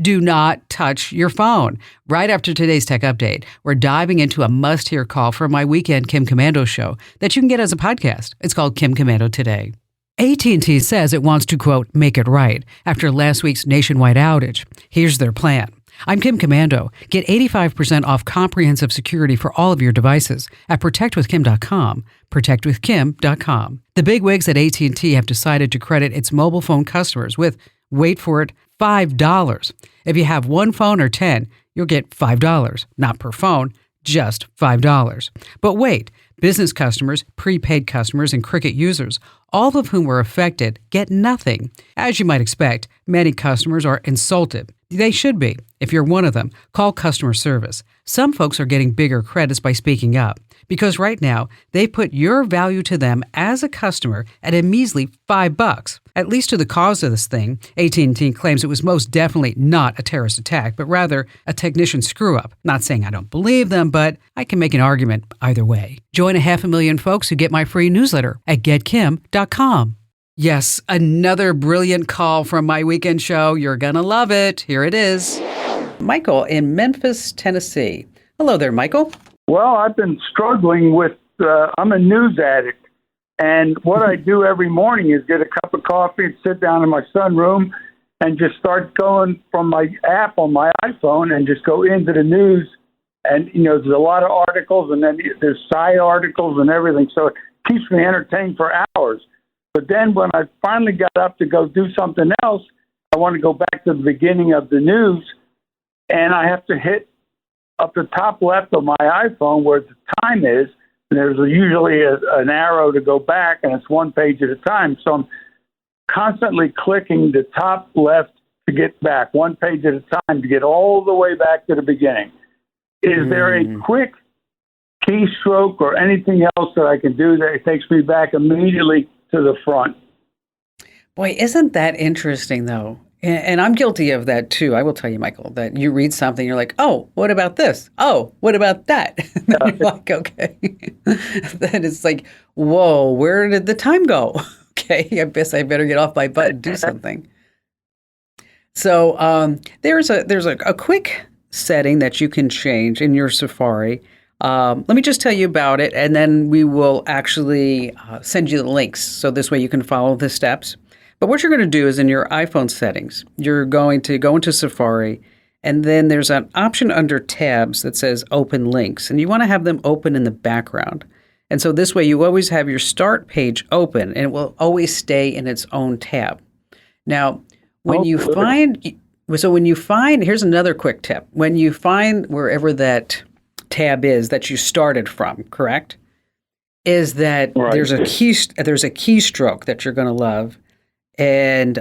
Do not touch your phone. Right after today's tech update, we're diving into a must-hear call from my weekend Kim Komando show that you can get as a podcast. It's called Kim Komando Today. AT&T says it wants to, quote, make it right after last week's nationwide outage. Here's their plan. I'm Kim Komando. Get 85% off comprehensive security for all of your devices at protectwithkim.com. Protectwithkim.com. The bigwigs at AT&T have decided to credit its mobile phone customers with, wait for it, $5. If you have one phone or 10, you'll get $5, not per phone, just $5. But wait, business customers, prepaid customers, and Cricket users, all of whom were affected, get nothing. As you might expect, many customers are insulted. They should be. If you're one of them, call customer service. Some folks are getting bigger credits by speaking up because right now they put your value to them as a customer at a measly $5. At least to the cause of this thing, AT&T claims it was most definitely not a terrorist attack, but rather a technician screw-up. Not saying I don't believe them, but I can make an argument either way. Join 500,000 folks who get my free newsletter at getkim.com. Yes, another brilliant call from my weekend show. You're going to love it. Here it is. Michael in Memphis, Tennessee. Hello there, Michael. Well, I've been struggling with, I'm a news addict. And what I do every morning is get a cup of coffee and sit down in my sunroom and just start going from my app on my iPhone and just go into the news. And, you know, there's a lot of articles and then there's side articles and everything. So it keeps me entertained for hours. But then when I finally got up to go do something else, I want to go back to the beginning of the news, and I have to hit up the top left of my iPhone where the time is, and there's usually an arrow to go back, and it's one page at a time. So I'm constantly clicking the top left to get back, one page at a time to get all the way back to the beginning. Is there a quick keystroke or anything else that I can do that takes me back immediately to the front? Boy, isn't that interesting, though? And I'm guilty of that, too. I will tell you, Michael, that you read something, you're like, oh, what about this? Oh, what about that? And then you're like, okay. Then it's like, whoa, where did the time go? Okay, I guess I better get off my butt and do something. So there's a quick setting that you can change in your Safari. Let me just tell you about it, and then we will actually send you the links. So this way you can follow the steps. But what you're going to do is in your iPhone settings, you're going to go into Safari, and then there's an option under tabs that says open links, and you want to have them open in the background. And so this way you always have your start page open, and it will always stay in its own tab. Now, when you find, here's another quick tip. When you find wherever that tab is that you started from, correct? Is that right. There's a keystroke that you're going to love. And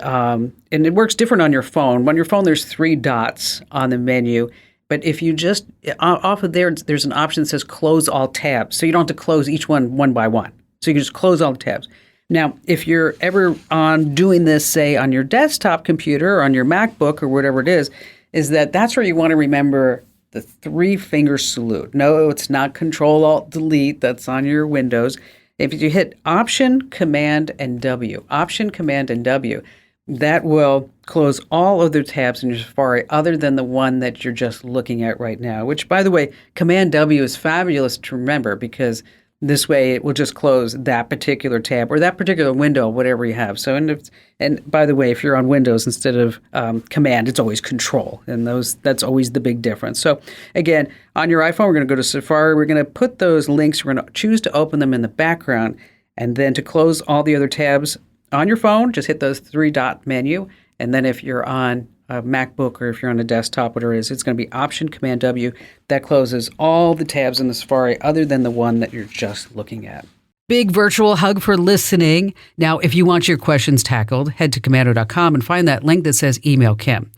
it works different on your phone. On your phone, there's 3 dots on the menu. But if you just, off of there's an option that says close all tabs. So you don't have to close each one by one. So you can just close all the tabs. Now, if you're ever on doing this, say, on your desktop computer or on your MacBook or whatever it is that's where you want to remember the 3-finger salute. No, it's not Control-Alt-Delete. That's on your Windows. If you hit Option, Command, and W, Option, Command, and W, that will close all other tabs in your Safari other than the one that you're just looking at right now, which, by the way, Command W is fabulous to remember because this way it will just close that particular tab or that particular window, whatever you have. So, and by the way, if you're on Windows instead of Command, it's always Control, and that's always the big difference. So, again, on your iPhone, we're going to go to Safari. We're going to put those links. We're going to choose to open them in the background, and then to close all the other tabs on your phone, just hit those 3-dot menu, and then if you're on a MacBook or if you're on a desktop, whatever it is, it's going to be Option, Command, W. That closes all the tabs in the Safari other than the one that you're just looking at. Big virtual hug for listening. Now, if you want your questions tackled, head to Komando.com and find that link that says Email Kim.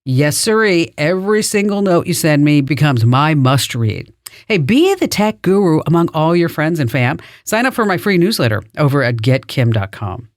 Yes, sirree, every single note you send me becomes my must-read. Hey, be the tech guru among all your friends and fam. Sign up for my free newsletter over at getkim.com.